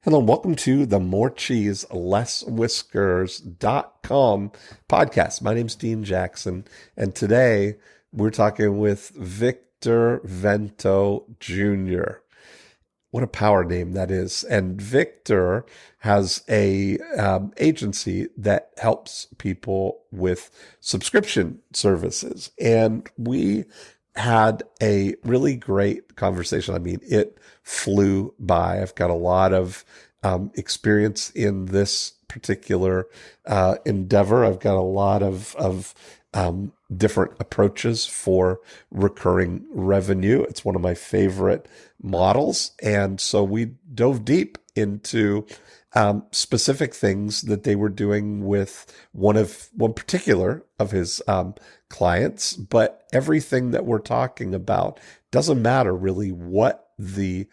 Hello, and welcome to the More Cheese Less Whiskers.com podcast. My name's Dean Jackson, and today we're talking with Victor Vento Jr. What a power name that is. And Victor has a agency that helps people with subscription services. And we had a really great conversation. I mean, it flew by. I've got a lot of experience in this particular endeavor. I've got a lot of different approaches for recurring revenue. It's one of my favorite models. And so we dove deep into specific things that they were doing with one particular of his clients, but everything that we're talking about doesn't matter really what the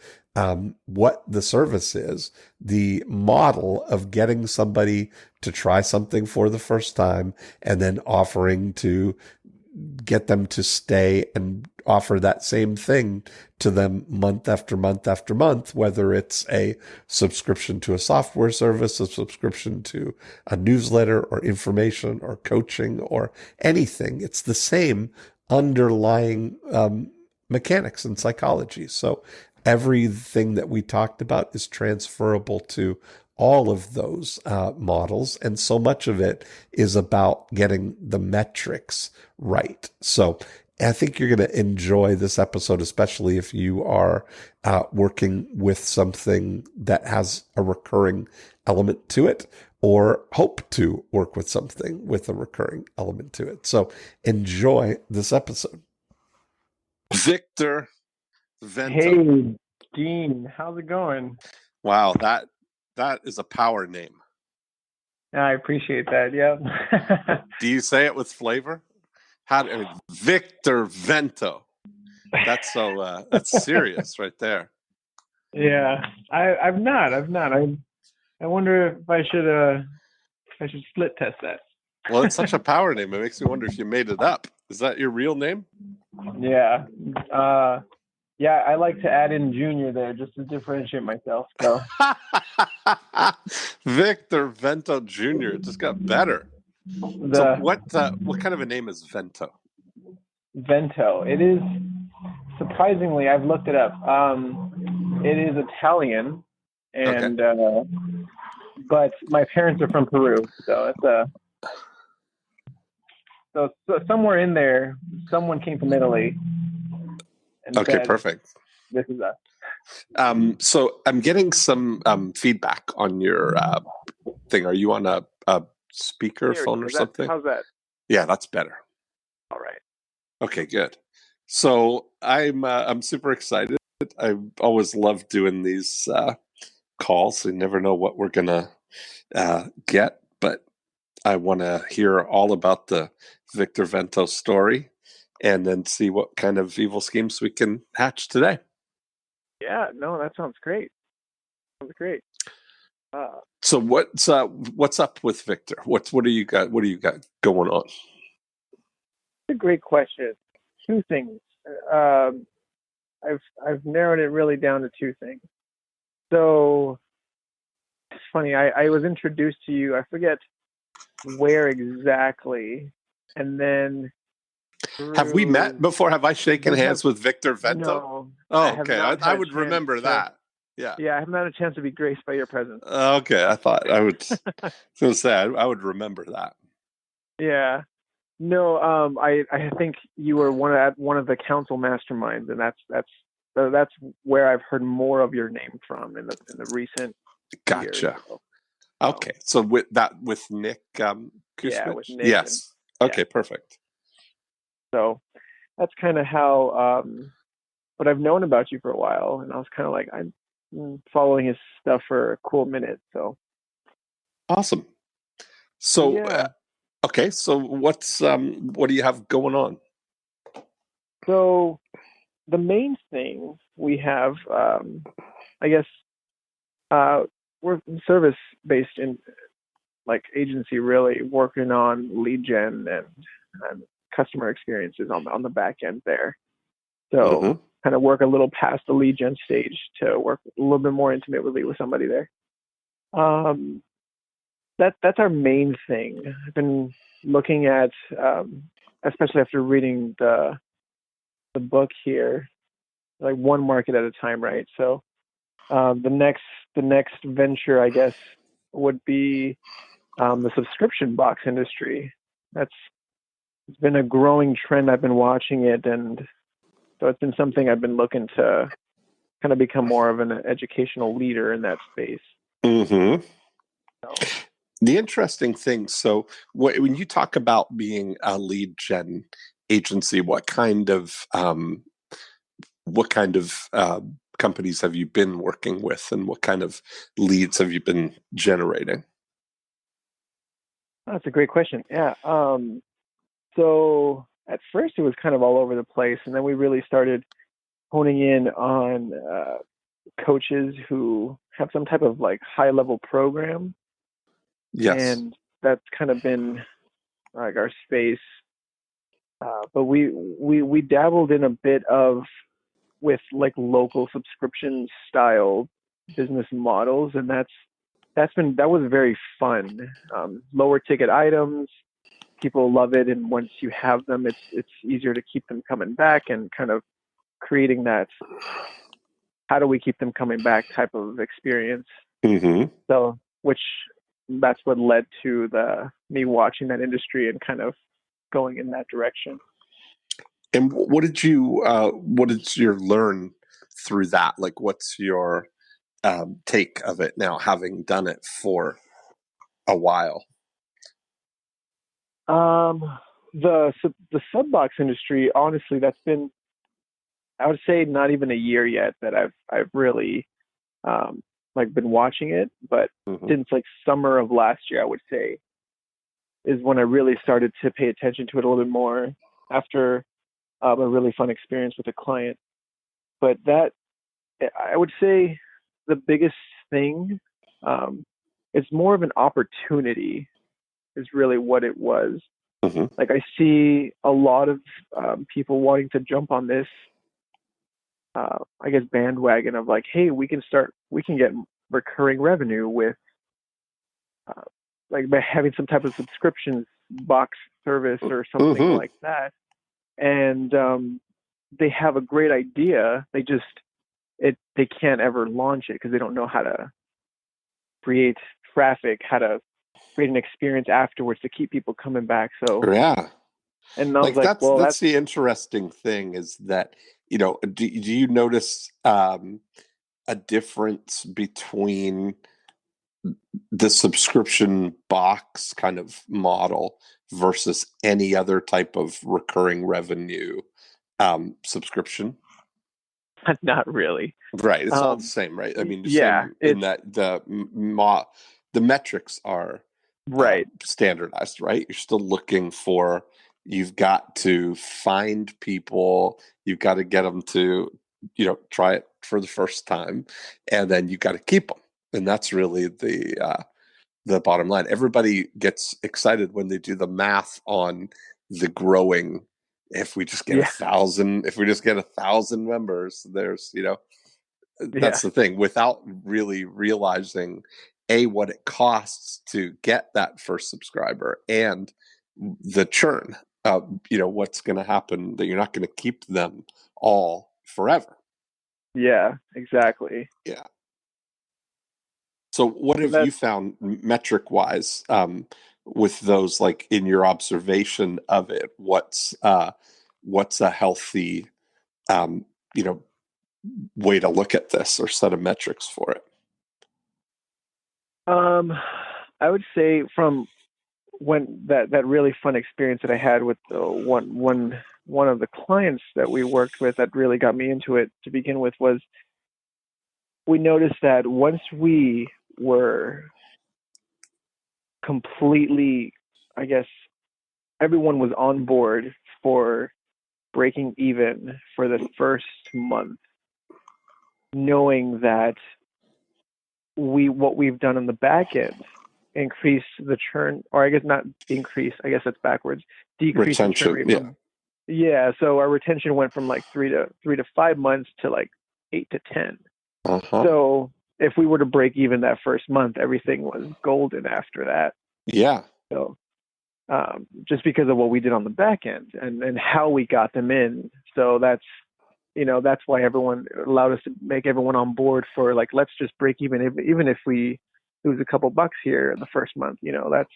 service is. The model of getting somebody to try something for the first time and then offering to get them to stay and offer that same thing to them month after month after month, whether it's a subscription to a software service, a subscription to a newsletter or information or coaching or anything. It's the same underlying mechanics and psychology. So everything that we talked about is transferable to all of those models. And so much of it is about getting the metrics right. So I think you're going to enjoy this episode, especially if you are working with something that has a recurring element to it or hope to work with something with a recurring element to it. So enjoy this episode. Victor Vento. Hey, Dean, how's it going? Wow, that is a power name. I appreciate that. Yeah. Do you say it with flavor? Victor Vento. That's so that's serious right there. Yeah, I've not. I wonder if I should split test that. Well, it's such a power name. It makes me wonder if you made it up. Is that your real name? Yeah. Yeah, I like to add in Junior there just to differentiate myself. So Victor Vento Jr. It just got better. So what kind of a name is Vento? Vento. It is surprisingly, I've looked it up. It is Italian, and okay. But my parents are from Peru, so it's so somewhere in there, someone came from Italy. Okay, said, perfect. This is us. So I'm getting some feedback on your thing. Are you on a speaker phone or something? How's that? Yeah, that's better. All right. Okay, good. So I'm super excited. I always love doing these calls. You never know what we're gonna get, but I want to hear all about the Victor Vento story, and then see what kind of evil schemes we can hatch today. Yeah, no, that sounds great. Sounds great. So what's up with Victor? What do you got? What do you got going on? It's a great question. Two things. I've narrowed it really down to two things. So it's funny. I was introduced to you. I forget where exactly, and then. Have we met before? Have I shaken hands with Victor Vento? No. Oh, okay. I would remember that. Yeah. Yeah, I haven't had a chance to be graced by your presence. Okay, I thought I would. I was going to say I would remember that. Yeah. No. I think you were one of the council masterminds, and that's where I've heard more of your name from in the recent. Gotcha. Years. Okay, so with Nick Kusmich? Yeah, with Nick. Yes. Okay, perfect. So that's kind of how, but I've known about you for a while, and I was kind of like, I'm following his stuff for a cool minute. So awesome. So, yeah. Okay. So what do you have going on? So the main thing we have, I guess, we're service-based in like agency, really working on lead gen and customer experiences on the back end there. So kind of work a little past the lead gen stage to work a little bit more intimately with somebody there. Um, that's our main thing. I've been looking at, especially after reading the book here, like one market at a time, right? So the next venture, I guess, would be the subscription box industry. That's It's been a growing trend. I've been watching it, and so it's been something I've been looking to kind of become more of an educational leader in that space. Mm-hmm. So, The interesting thing, so when you talk about being a lead gen agency, what kind of companies have you been working with, and what kind of leads have you been generating? that's a great question. Yeah. So at first it was kind of all over the place, and then we really started honing in on coaches who have some type of like high level program, Yes. and that's kind of been like our space. But we dabbled in a bit of with like local subscription style business models, and that was very fun. Lower ticket items, people love it, and once you have them, it's easier to keep them coming back, and kind of creating that how do we keep them coming back type of experience. Mm-hmm. So which that's what led to the me watching that industry and kind of going in that direction. And what did you learn through that? Like, what's your take of it now, having done it for a while? Um, the sub box industry, honestly, that's been, I would say, not even a year yet that I've really like been watching it, but Mm-hmm. since like summer of last year, I would say, is when I really started to pay attention to it a little bit more after a really fun experience with a client. But that, I would say, the biggest thing, um, it's more of an opportunity is really what it was. Mm-hmm. Like I see a lot of people wanting to jump on this, I guess, bandwagon of like, hey, we can get recurring revenue with uh, like by having some type of subscription box service or something Mm-hmm. like that. And they have a great idea. They can't ever launch it because they don't know how to create traffic, how to create an experience afterwards to keep people coming back. So, Yeah. and I was Like like, that's well, that's the interesting thing is that, do you notice a difference between the subscription box kind of model versus any other type of recurring revenue subscription? not really. Right, it's all the Um, same, right? I mean, the yeah, same in it's that the metrics are right. standardized, right? You're still looking for, you've got to find people, you've got to get them to, try it for the first time, and then you've got to keep them. And that's really the bottom line. Everybody gets excited when they do the math on the growing. Yeah, If we just get 1,000 members, there's, yeah, that's the thing, without really realizing what it costs to get that first subscriber, and the churn, what's going to happen, that you're not going to keep them all forever. yeah, exactly. Yeah. So what So have you that's found metric wise, with those, like in your observation of it? What's a healthy, um, you know way to look at this, or set of metrics for it? um, I would say from when that really fun experience that I had with one of the clients that we worked with that really got me into it to begin with was we noticed that once we were completely, I guess, everyone was on board for breaking even for the first month, knowing that what we've done on the back end increase the churn, or I guess not increase, I guess that's backwards, decrease the churn Retention, rate yeah. Yeah, so our retention went from like 3 to 5 months to like 8 to 10. Uh-huh. So if we were to break even that first month, everything was golden after that. Yeah. So just because of what we did on the back end and how we got them in. So that's why everyone allowed us to make everyone on board for like, let's just break even, even if we lose a couple bucks here in the first month. That's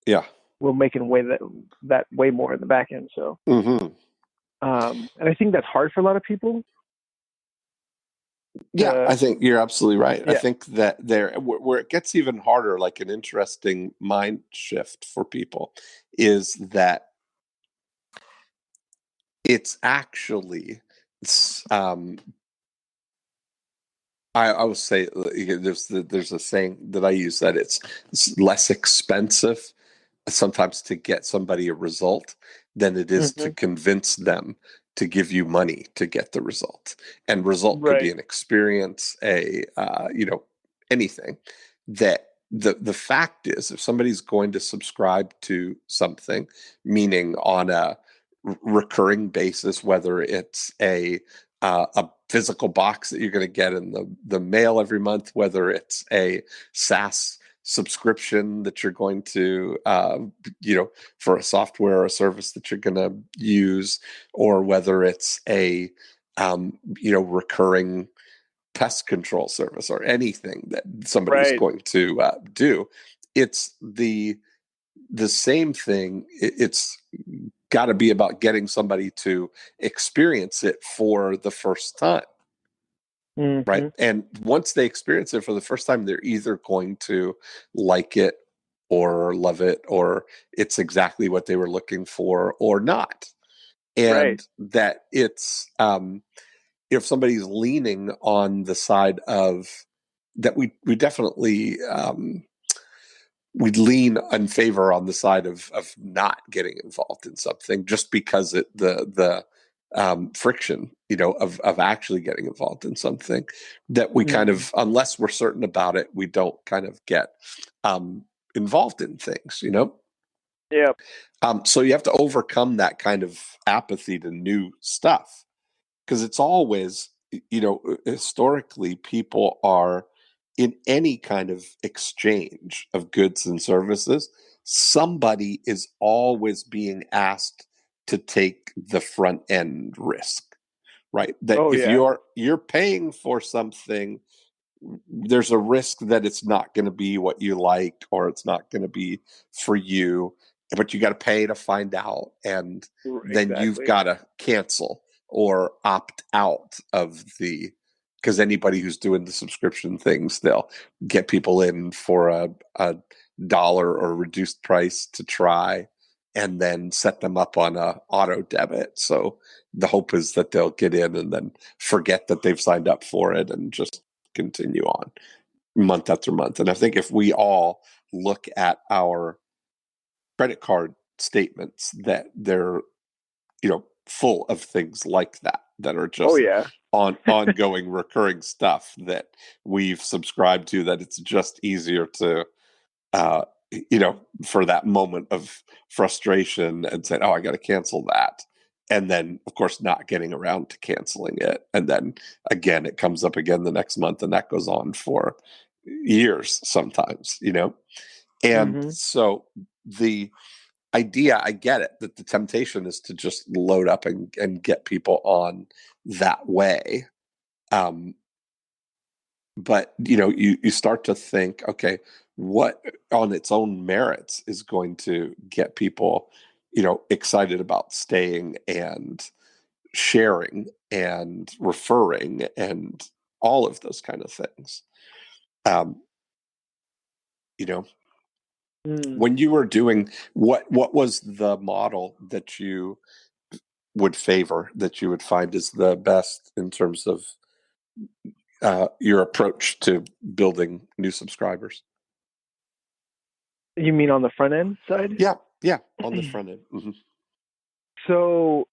Yeah. we're making that way more in the back end. So, Mm-hmm. and I think that's hard for a lot of people. Yeah, To I think you're absolutely right. I Yeah, think that where it gets even harder, like an interesting mind shift for people, is that it's actually, um, I would say there's a saying that I use that it's less expensive sometimes to get somebody a result than it is to hmm convince them to give you money to get the result. And result could be right, an experience, anything. That the fact is, if somebody's going to subscribe to something, meaning on a recurring basis, whether it's a physical box that you're going to get in the mail every month, whether it's a SaaS subscription that you're going to, for a software or a service that you're going to use, or whether it's a, recurring pest control service or anything that somebody's right, going to do. It's the same thing. It's got to be about getting somebody to experience it for the first time, right? hmm And once they experience it for the first time, they're either going to like it or love it, or it's exactly what they were looking for, or not. right. And that it's, if somebody's leaning on the side of that, we definitely, we lean in favor on the side of not getting involved in something just because the friction, of actually getting involved in something, that we kind Mm. of, unless we're certain about it, we don't kind of get um, involved in things. Yeah. So you have to overcome that kind of apathy to new stuff, because it's always, historically, people are in any kind of exchange of goods and services, somebody is always being asked to take the front end risk, right? That Oh if yeah. you're paying for something, there's a risk that it's not going to be what you like, or it's not going to be for you, but you got to pay to find out, and then you've Exactly. got to cancel or opt out of the, because anybody who's doing the subscription things, they'll get people in for a dollar or reduced price to try, and then set them up on a auto debit. So the hope is that they'll get in and then forget that they've signed up for it and just continue on month after month. And I think if we all look at our credit card statements, that they're, full of things like that are Oh just yeah. ongoing recurring stuff that we've subscribed to, that it's just easier to, uh, for that moment of frustration and say, oh, I got to cancel that. And then, of course, not getting around to canceling it. And then again, it comes up again the next month, and that goes on for years sometimes. And hmm so the idea, I get it, that the temptation is to just load up and get people on that way. Um, but you start to think, okay, what on its own merits is going to get people excited about staying and sharing and referring and all of those kind of things. um you know Mm. when you were doing, what was the model that you would favor, that you would find is the best in terms of your approach to building new subscribers? You mean on the front end side? Yeah, yeah, on the front end. Mm-hmm. So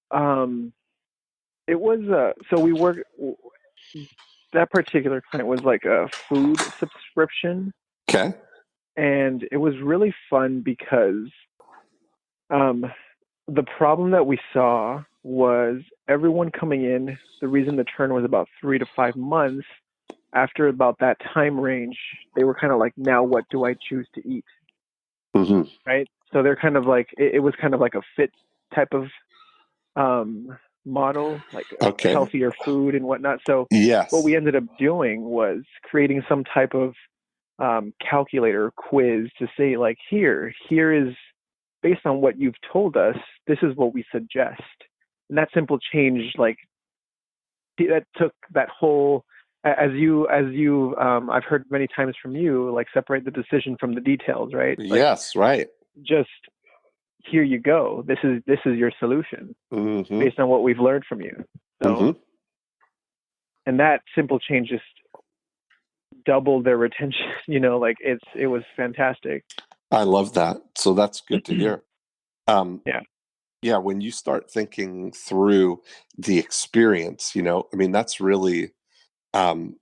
it was so we work that particular client was like a food subscription, Okay. and it was really fun because um the problem that we saw was everyone coming in. The reason the turn was about 3 to 5 months. After about that time range, they were kind of like, now what do I choose to eat? Hmm. Right. So they're kind of like, it was kind of like a fit type of model, like Okay. healthier food and whatnot. So what Yes. we ended up doing was creating some type of calculator quiz to say, like, here is, based on what you've told us, this is what we suggest. And that simple change, like, that took that whole, I've heard many times from you, like, separate the decision from the details, right? Like, Yes. Right. just, here you go. This is your solution Hmm. based on what we've learned from you. Hmm. So, and that simple change just doubled their retention. Like, it was fantastic. I love that. So that's good to hear. Um, Yeah. yeah, when you start thinking through the experience, I mean, um,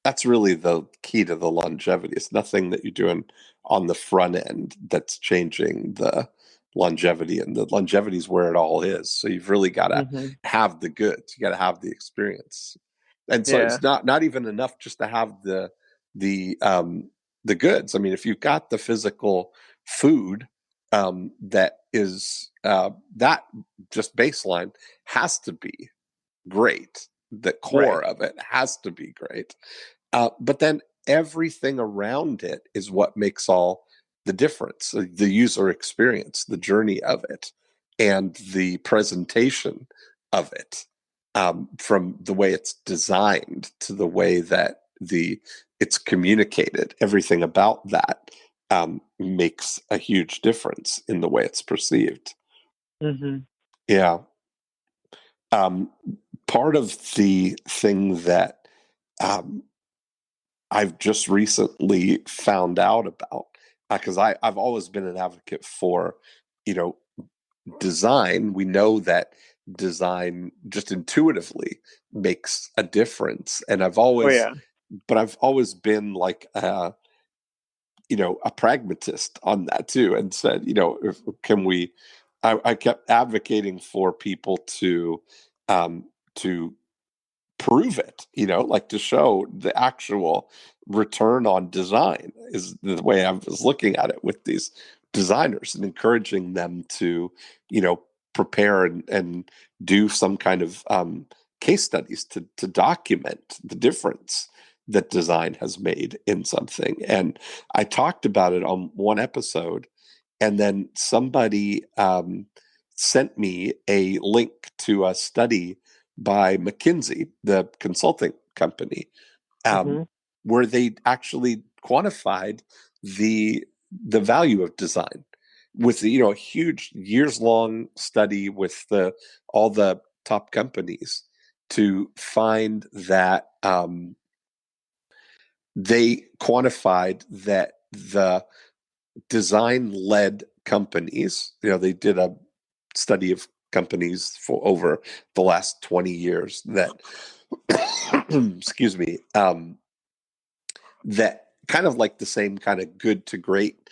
that's really the key to the longevity. It's nothing that you're doing on the front end that's changing the longevity, and the longevity is where it all is. So you've really got to Hmm. have the goods. You got to have the experience, and so Yeah. it's not even enough just to have the the goods. I mean, if you've got the physical food, that is that just baseline has to be great. The Right. core of it has to be great, but then everything around it is what makes all the difference. The user experience, the journey of it, and the presentation of it, from the way it's designed to the way that it's communicated. Everything about that makes a huge difference in the way it's perceived. Hmm. Yeah. Um, Part of the thing that um, I've just recently found out about, because I've always been an advocate for, you know, design. We know that design just intuitively makes a difference, and Oh yeah. I've always been like, a pragmatist on that too, and said, can we? I kept advocating for people um, to prove it, like to show the actual return on design is the way I was looking at it with these designers, and encouraging them to, you know, prepare and do some kind of case studies to document the difference that design has made in something. And I talked about it on one episode, and then somebody sent me a link to a study by McKinsey, the consulting company, um, Hmm. where they actually quantified the the value of design with a huge years long study with the all the top companies, to find that they quantified that the design led companies, they did a study of companies for over the last 20 years that excuse me, that kind of like the same kind of good to great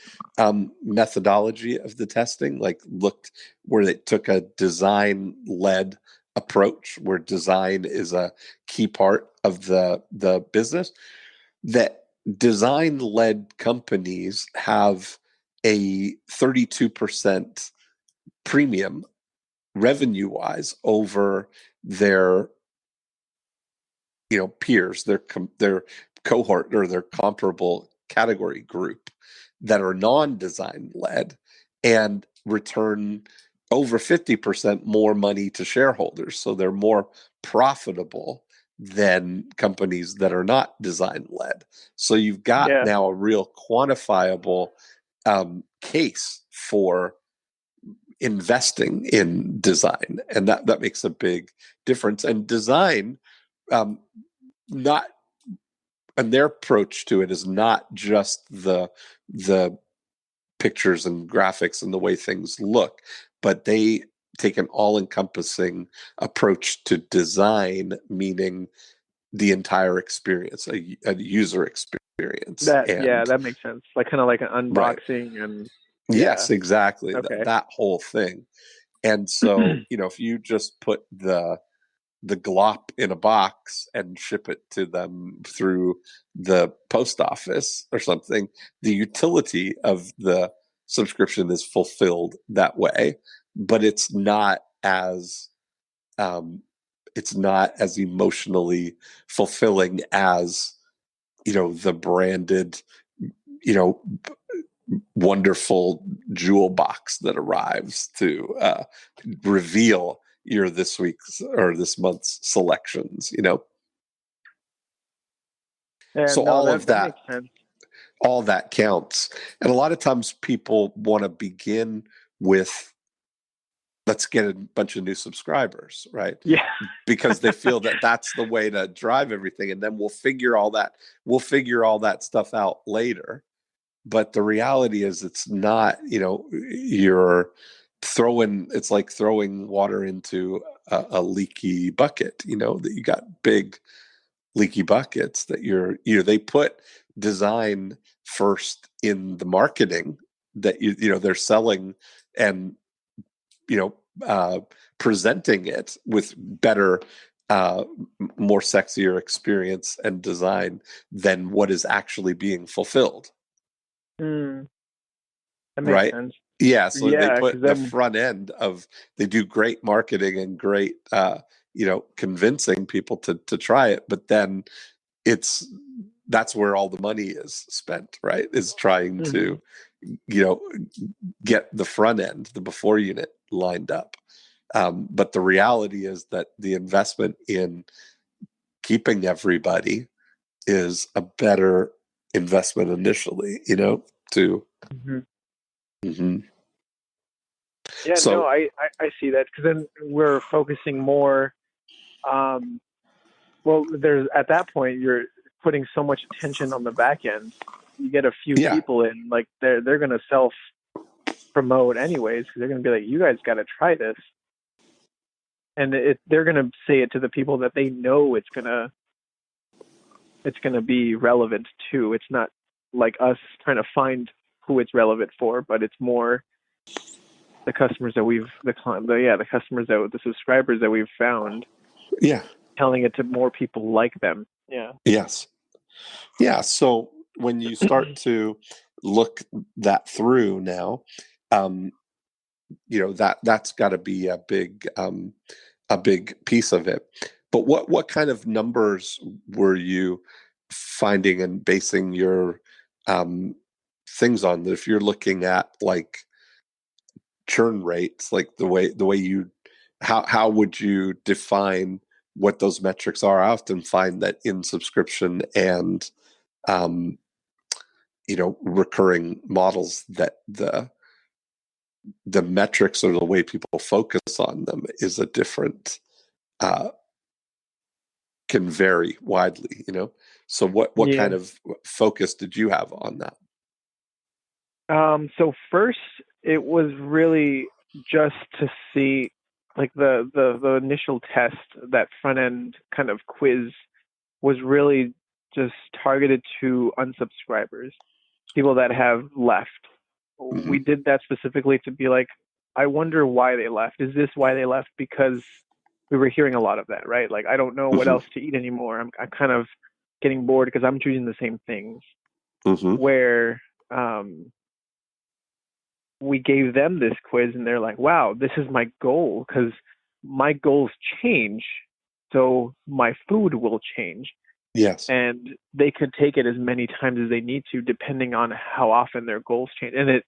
methodology of the testing, like looked where they took a design led approach where design is a key part of the business, that design led companies have a 32% premium revenue wise over their peers, their cohort or their comparable category group that are non-design led, and return over 50% more money to shareholders. So they're more profitable than companies that are not design led. So you've got Yeah. now a real quantifiable case for investing in design, and that makes a big difference. And design, um, not and their approach to it is not just the pictures and graphics and the way things look, but they take an all-encompassing approach to design, meaning the entire experience, a user experience. That, yeah, And that makes sense. Like, kind of like an right, unboxing and Yeah. Yes, exactly. Okay. That whole thing. And so, if you just put the glop in a box and ship it to them through the post office or something, the utility of the subscription is fulfilled that way, but um, it's not as emotionally fulfilling as the branded, you know wonderful jewel box that arrives to reveal your this week's or this month's selections. Yeah, So no, that makes sense. all that counts. And a lot of times people want to begin with, let's get a bunch of new subscribers, right? Yeah. Because they feel that that's the way to drive everything, and then we'll figure all that stuff out later. But the reality is it's not. You're throwing it's like throwing water into a leaky bucket. That you got big leaky buckets that they put design first in the marketing that they're selling, and you know presenting it with better, uh, more sexier experience and design than what is actually being fulfilled. Mm, that makes Right. sense. Yeah, so they Yeah, because put the then, front end of they do great marketing and great, convincing people to try it, but then it's that's where all the money is spent, right? Is trying mhm. to, you know, get the front end, the before unit lined up. But the reality is that the investment in keeping everybody is a better investment initially, to Mhm. mhm. Yeah, no, So I see that because then we're focusing more. Um, well, there's at that point you're putting so much attention on the back end. You get a few yeah. people in, like they're gonna self promote anyways because they're gonna be like, you guys got to try this, and they're gonna say it to the people that they know it's gonna be relevant to. It's not like us trying to find who it's relevant for, but it's more the customers that we've the customers the subscribers that we've found, Yeah. telling it to more people like them. Yeah. Yes. Yeah. So when you start to look that through now, um, that's got to be a big piece of it. But what kind of numbers were you finding and basing your um, things on? If you're looking at like churn rates, like the way you how would you define what those metrics are? I often find that in subscription and um, recurring models, that the metrics or the way people focus on them is a different, uh, can vary widely. So what Yeah. kind of focus did you have on that? So first, it was really just to see, like the initial test, that front end kind of quiz was really just targeted to unsubscribers, people that have left. We Hmm. did that specifically to be like, I wonder why they left. Is this why they left? Because we were hearing a lot of that, right? Like, I don't know what Hmm. else to eat anymore. I'm kind of getting bored because I'm choosing the same things. Hmm. Where we gave them this quiz and they're like, wow, this is my goal because my goals change. So my food will change. Yes. And they could take it as many times as they need to, depending on how often their goals change. And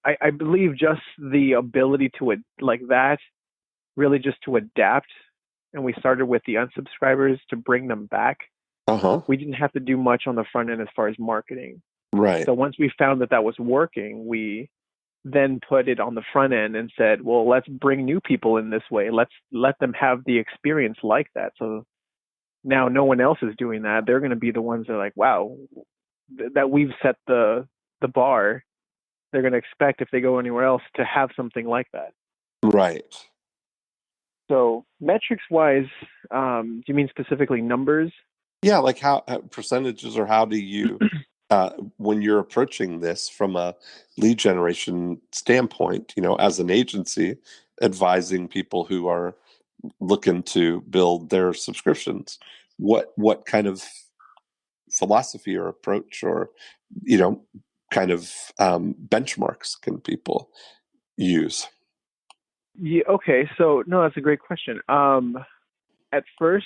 I believe just the ability to, like that, really just to adapt. And we started with the unsubscribers to bring them back. Uh-huh. We didn't have to do much on the front end as far as marketing. Right. So once we found that was working, we then put it on the front end and said, well, let's bring new people in this way. Let's let them have the experience like that. So now no one else is doing that. They're going to be the ones that are like, wow, that we've set the bar. They're going to expect if they go anywhere else to have something like that. Right. So metrics wise, do you mean specifically numbers? Yeah, like how percentages, or how do you when you're approaching this from a lead generation standpoint, as an agency advising people who are looking to build their subscriptions, what kind of philosophy or approach or kind of benchmarks can people use? Yeah, okay. So no, that's a great question. At first,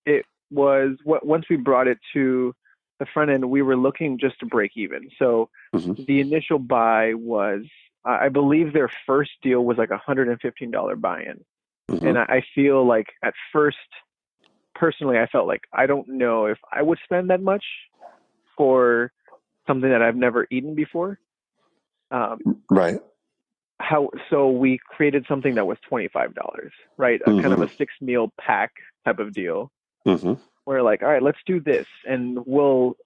it was once we brought it to the front end, we were looking just to break even. So Mm-hmm. the initial buy was, I believe their first deal was like $115 buy-in. And Mm-hmm. I feel like at first, personally, I felt like I don't know if I would spend that much for something that I've never eaten before. Um, Right. so we created something that was $25, right? A kind of Mm-hmm. a 6 meal pack type of deal. Mm-hmm. We're like, all right, let's do this, and we'll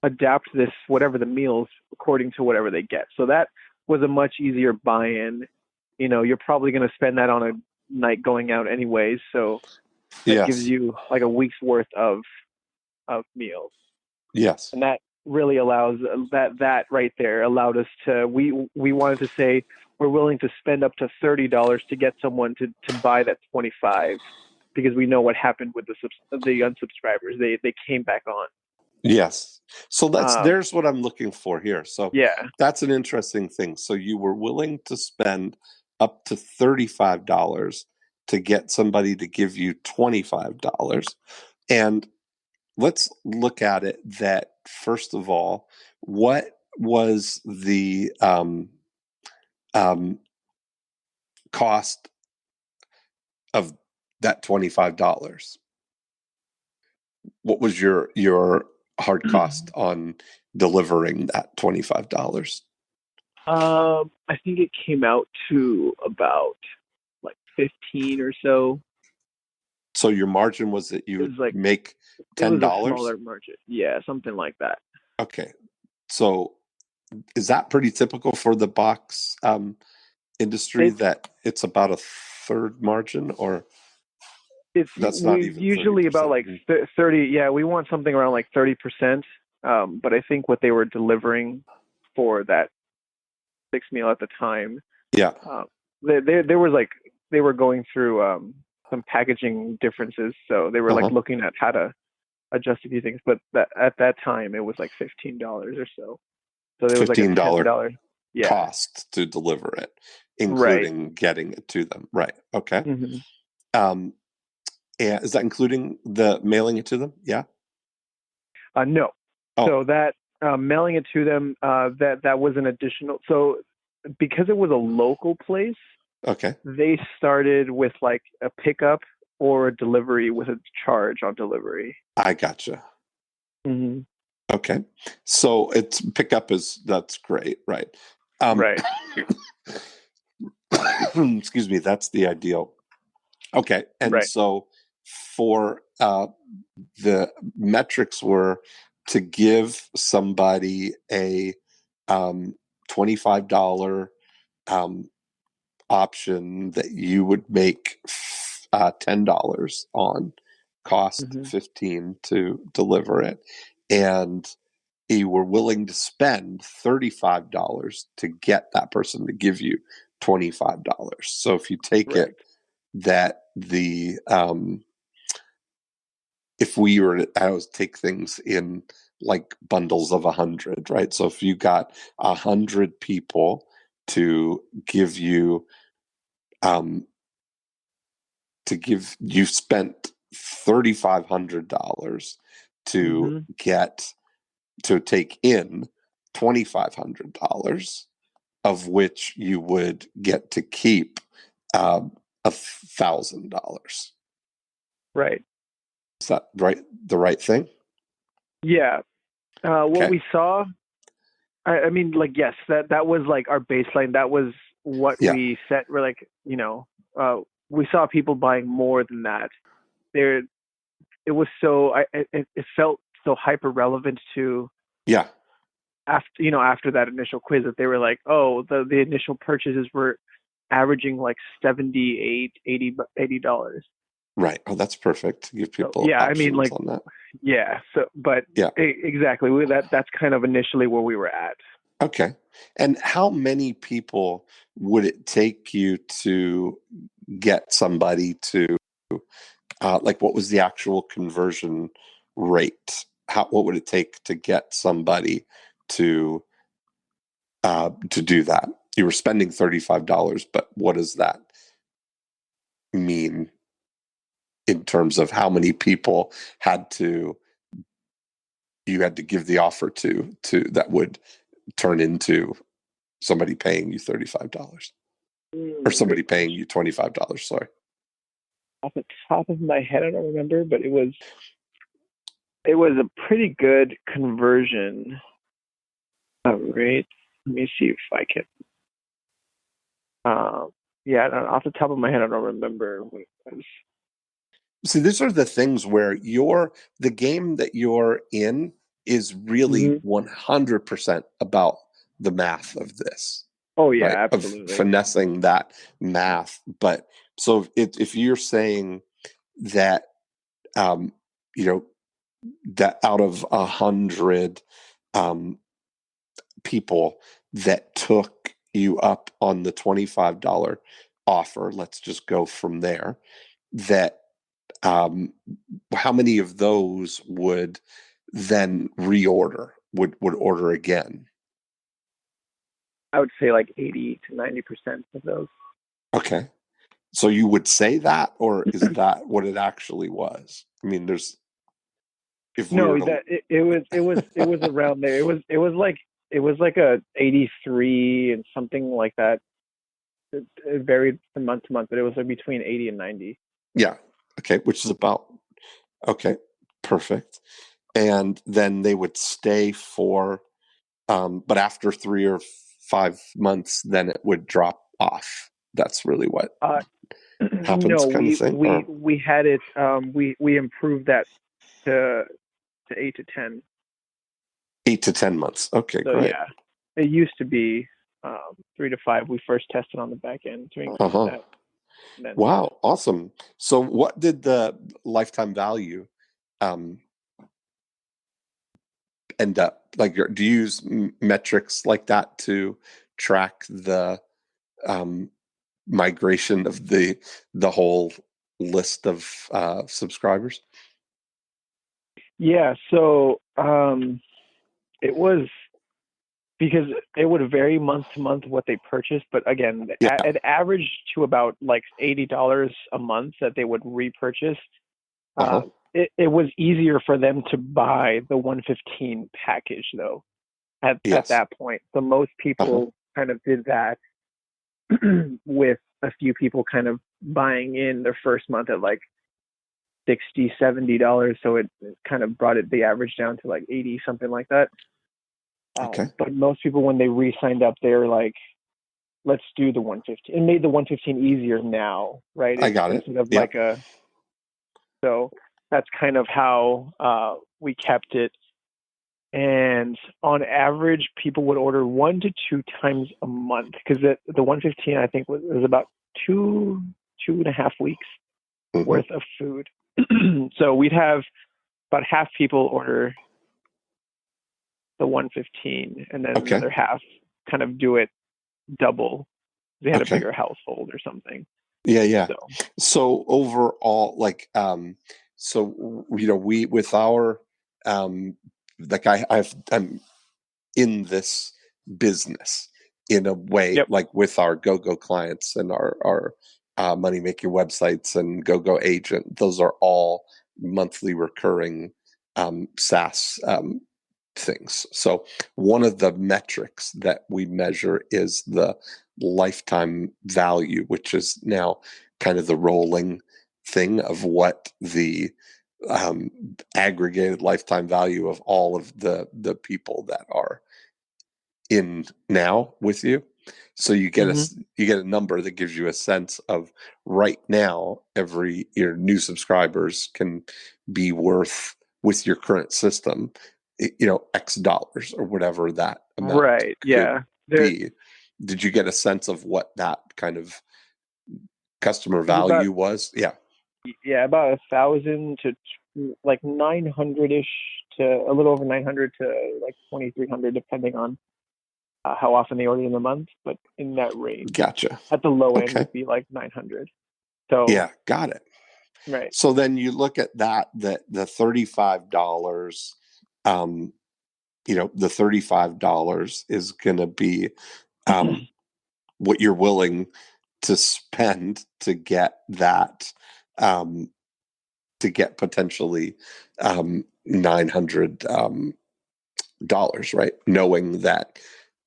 adapt this, whatever the meals, according to whatever they get. So that was a much easier buy-in. You're probably going to spend that on a night going out anyways, so that gives Yes. you like a week's worth of meals, Yes. and that really allows that right there allowed us to we wanted to say we're willing to spend up to $30 to get someone to buy that 25, because we know what happened with the unsubscribers. They came back on. Yes. So Um, there's what I'm looking for here. So yeah. that's an interesting thing. So you were willing to spend up to $35 to get somebody to give you $25. And let's look at it that, first of all, what was the um, cost of that $25? What was your hard cost on delivering that $25? I think it came out to about like 15 or so. So your margin was that you It would was like make it was a $10? smaller market. Yeah, something like that. Okay. So is that pretty typical for the box industry, It's that it's about a third margin, or it's that's not we even usually about 30%? like 30. Yeah, we want something around like 30%. But I think what they were delivering for that 6 meal at the time, Yeah. uh, there was like they were going through some packaging differences, so they were like Uh-huh. looking at how to adjust a few things. But at that time, it was like $15 or so. So there was like a $15 $10. Yeah, cost to deliver it, right. including getting it to them. Right. Okay. hmm Um, and is that including the mailing it to them? Yeah. No. Oh, So that mailing it to them, that was an additional. So because it was a local place, okay. they started with like a pickup or a delivery with a charge on delivery. I gotcha. hmm Okay. So it's pickup that's great. Right. Um, Right. excuse me. That's the ideal. Okay. And Right. so for the metrics were to give somebody a $25 um, option that you would make $10 on, cost hmm 15 to deliver it, and you were willing to spend $35 to get that person to give you $25. So if you take it Right. that the if we were to, I always take things in like bundles of 100, right? So if you got 100 people to give you um you spent $3,500 to hmm get to take in $2,500, of which you would get to keep $1,000. Right. Is that right? The right thing? Yeah. What Okay. we saw, I mean, like, yes, that was like our baseline. That was what Yeah. we set. We're like, we saw people buying more than that. There, it was so, it felt so hyper relevant to Yeah. after that initial quiz, that they were like, oh, the initial purchases were averaging like 78, $80. Right. Oh, that's perfect to give So people yeah, I mean, options like, on that. yeah. So, but Yeah. exactly, that's kind of initially where we were at. Okay. And how many people would it take you to get somebody to, like, what was the actual conversion rate? What would it take to get somebody to do that? You were spending $35, but what does that mean in terms of how many people you had to give the offer to that would turn into somebody paying you $35 or somebody Great paying you question. $25? Sorry. Off the top of my head, I don't remember, but it was a pretty good conversion rate. Let me see if I can. Yeah, off the top of my head, I don't remember what it was. See, these are the things where the game that you're in is really Mm-hmm. 100% about the math of this, Oh yeah, right? Of absolutely. finessing that math. But so if you're saying that, um, you know, that out of 100 um, people that took you up on the $25 offer, let's just go from there, that um, how many of those would then would order again? I would say like 80 to 90% of those. Okay. So you would say that, or is that what it actually was? I mean, if we No, were to, it was around there. It was like a 83 and something like that. It varied from month to month, but it was like between 80 and 90. yeah, okay, which is about, okay, perfect. And then they would stay but after 3 or 5 months, then it would drop off. That's really what Uh, happens, no, kind of we thing, we or we had it. We improved that to 8 to 10. 8 to 10 months. Okay, So great. yeah, it used to be 3 to 5. We first tested on the back end to increase Uh-huh. that, and then Wow, awesome. So what did the lifetime value um, end up like? Do you use metrics like that to track the um, migration of the whole list of subscribers? yeah. So it was because it would vary month to month what they purchased, but again, Yeah. it averaged to about like $80 a month that they would repurchase. Uh-huh. It was easier for them to buy the 115 package though at Yes. that point. So most Uh-huh. people kind of did that with a few people kind of buying in their first month at like 60, $70. So it kind of brought the average down to like 80, something like that. Okay. But most people, when they re-signed up, they're like, let's do the 115. It made the 115 easier now, right? I got it. Instead of Yep. like so that's kind of how we kept it. And on average, people would order 1 to 2 times a month because the 115, I think, was about 2.5 weeks Mm-hmm. worth of food. So we'd have about half people order the 115, and then Okay. another half kind of do it double. They had a Okay. bigger household or something. Yeah, yeah. So So overall, like, so we with our like I'm in this business in a way, yep. like with our go-go clients and our money making websites and go-go agent. Those are all monthly recurring SaaS things. So one of the metrics that we measure is the lifetime value, which is now kind of the rolling thing of what the aggregated lifetime value of all of the people that are in now with you. So Mm-hmm. you get a number that gives you a sense of right now your new subscribers can be worth with your current system, X dollars or whatever that amount Right. could Yeah. be. Did you get a sense of what that kind of customer There's about value was? Yeah. Yeah, about 1,000 to like 900-ish to a little over 900 to like 2,300, depending on how often they order in the month. But in that range, Gotcha. at the low end Okay. would be like 900. So Yeah, got it. right. So then you look at that the $35, the $35 is going to be what you're willing to spend to get that, to get potentially 900 dollars, right? Knowing that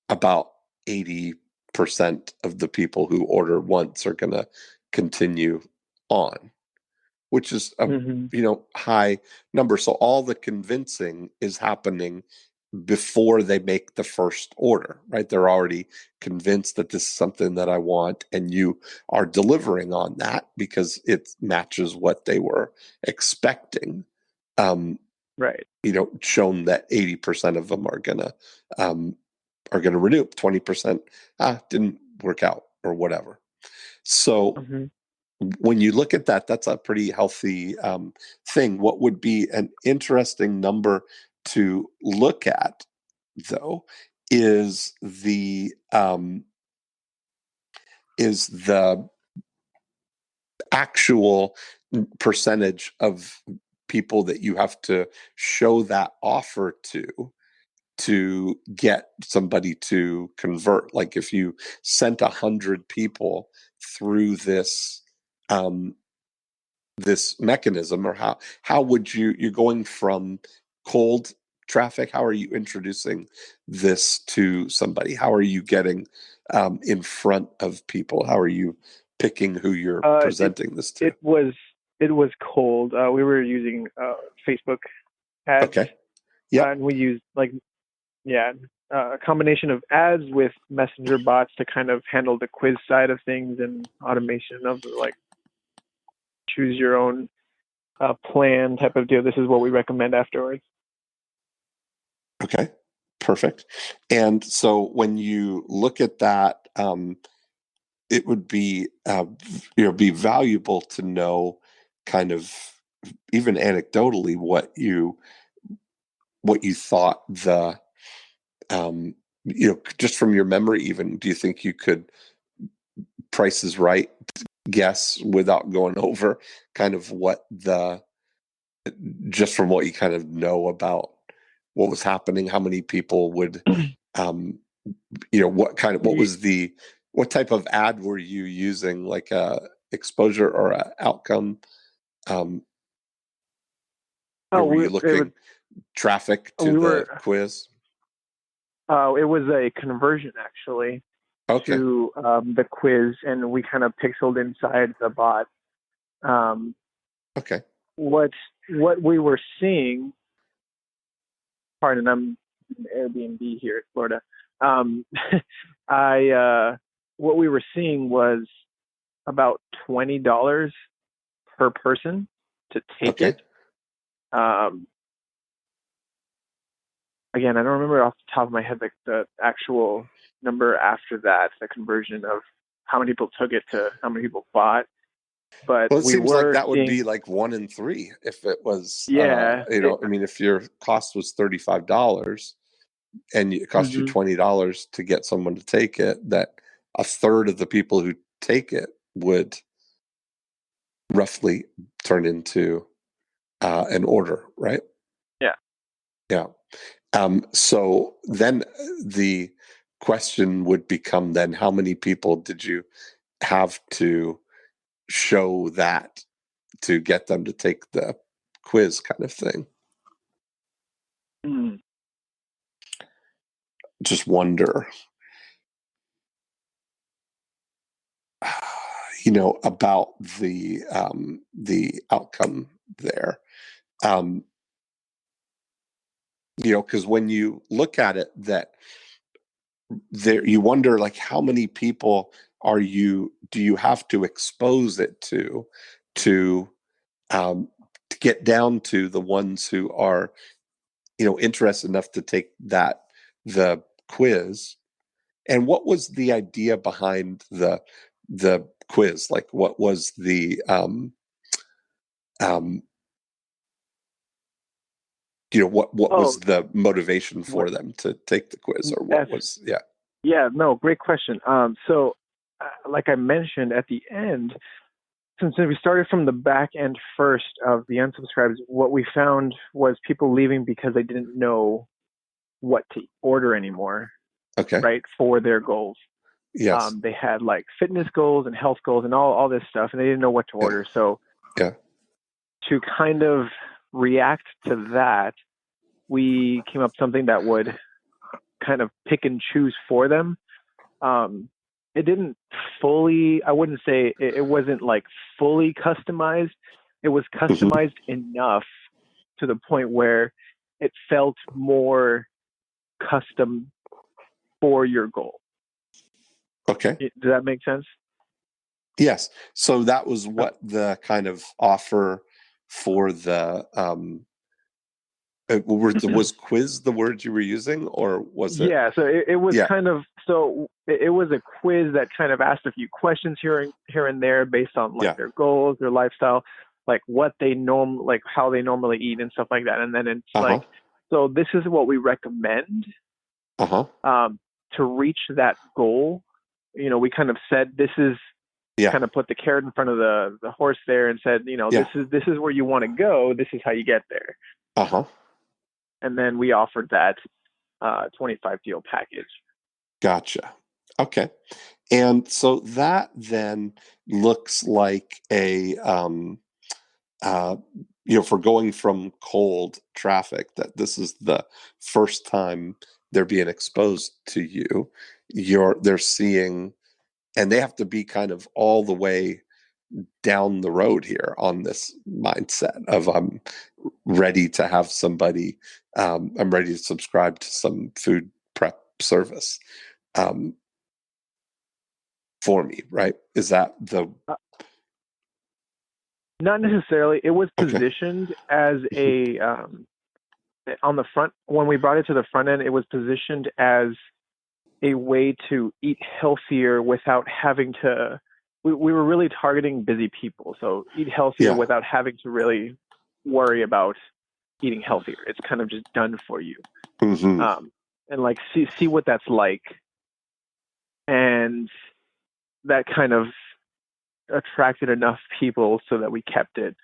about 80% of the people who order once are going to continue on, which is a Hmm. high number. So all the convincing is happening before they make the first order, right? They're already convinced that this is something that I want, and you are delivering on that because it matches what they were expecting. Um, Right. Shown that 80% of them are gonna renew. 20% didn't work out or whatever. So Hmm. when you look at that, that's a pretty healthy thing. What would be an interesting number to look at, though, is the actual percentage of people that you have to show that offer to get somebody to convert. Like if you sent 100 people through um, this mechanism, or how would you're going from cold traffic, how are you introducing this to somebody? How are you getting in front of people? How are you picking who you're Uh, it presenting this to? it was it was cold. We were using Facebook ads, Okay. Yep. and we used like yeah a combination of ads with messenger bots to kind of handle the quiz side of things and automation of like choose your own plan type of deal. This is what we recommend afterwards. Okay. Perfect. And so when you look at that, it would be be valuable to know, kind of, even anecdotally, what you thought just from your memory. Even, do you think you could, Price is Right, guess without going over kind of what the just from what you kind of know about what was happening, how many people would, um, what type of ad were you using, like a exposure or a outcome, um, or Oh, were you it was looking traffic to we the were quiz? it was a conversion actually Okay. to the quiz, and we kind of pixeled inside the bot. Um, Okay. what what we were seeing, pardon, I'm in Airbnb here in Florida. Um, I what we were seeing was about $20 per person to take Okay. it. Um, Again, I don't remember off the top of my head the actual number after that, the conversion of how many people took it to how many people bought. But Well, it we seems like were that would be seeing, like 1 in 3 if it was, yeah, I mean, if your cost was $35 and it cost you mhm. $20 to get someone to take it, that a third of the people who take it would roughly turn into an order, right? Yeah. Yeah. So then the question would become, then, how many people did you have to show that to get them to take the quiz, kind of thing? Mm. Just wonder, about the outcome there. Um, because when you look at it, that there, you wonder, like, how many people do you have to expose it to to get down to the ones who are, interested enough to take the quiz. And what was the idea behind the quiz? Like, what was the um, what Oh, was the motivation what? for them to take the quiz, or what Yes. was, Yeah. No. Great question. So, like I mentioned at the end, since we started from the back end first of the unsubscribes, what we found was people leaving because they didn't know what to order anymore, okay, right, for their goals. yes, They had like fitness goals and health goals and all this stuff, and they didn't know what to yeah, order. So yeah, to kind of react to that, we came up with something that would kind of pick and choose for them. It didn't fully, I wouldn't say it wasn't like fully customized. It was hmm, customized enough to the point where it felt more custom for your goal. okay, Does that make sense? yes. So that was Oh, what the kind of offer for the was quiz the word you were using, or was it? yeah, so it was Yeah, kind of so it was a quiz that kind of asked a few questions here and there based on like yeah, their goals, their lifestyle, like what they like how they normally eat and stuff like that. And then it's uh huh, like, so this is what we recommend uh huh, um, to reach that goal. We kind of said this is yeah, kind of put the carrot in front of the horse there and said, yeah, this is where you want to go. This is how you get there. uh huh. And then we offered that 25 deal package. Gotcha. Okay. And so that then looks like a uh, for going from cold traffic, that this is the first time they're being exposed to you. They're seeing, and they have to be kind of all the way down the road here on this mindset of I'm ready to have somebody, I'm ready to subscribe to some food prep service um, for me, right? Is that the Uh, Not necessarily. It was okay? positioned as Mhm. a on the front when we brought it to the front end. It was positioned as a way to eat healthier without having to. We were really targeting busy people, so eat healthier Yeah. without having to really worry about eating healthier. It's kind of just done for you, Hmm. um, and like see what that's like, and that kind of attracted enough people so that we kept it,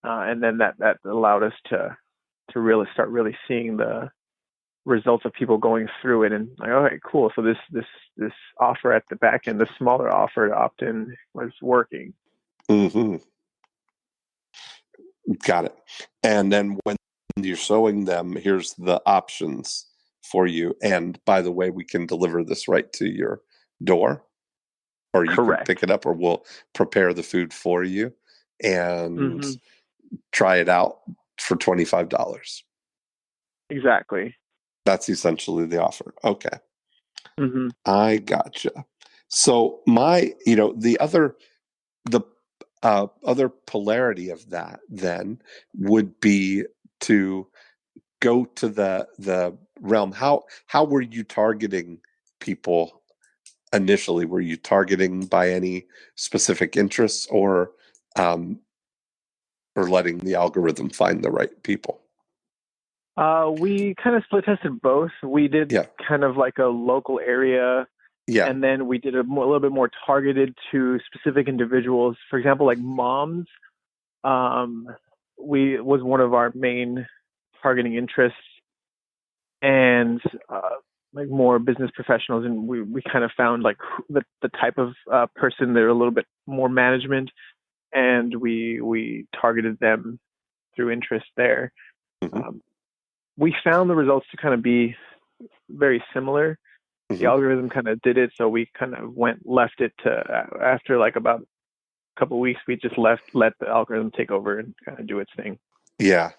and then that allowed us to really start really seeing the results of people going through it and like, okay, cool. So this offer at the back end, the smaller offer to opt in was working. Hmm. Got it. And then when you're showing them, here's the options for you. And by the way, we can deliver this right to your door, or you can Correct. pick it up, or we'll prepare the food for you and Hmm. try it out for $25. Exactly. That's essentially the offer. Okay. Hmm. I gotcha. So the other polarity of that then would be to go to the realm. How were you targeting people initially? Were you targeting by any specific interests, um, or letting the algorithm find the right people? We kind of split tested both. We did Yeah, kind of like a local area, yeah, and then we did a little bit more targeted to specific individuals. For example, like moms. Um, we was one of our main targeting interests, and like more business professionals, and we kind of found like the type of person they're a little bit more management, and we targeted them through interest there. hmm, Um, we found the results to kind of be very similar. The hmm, algorithm kind of did it, so we kind of left it to after like about a couple of weeks, we just let the algorithm take over and kind of do its thing. yeah.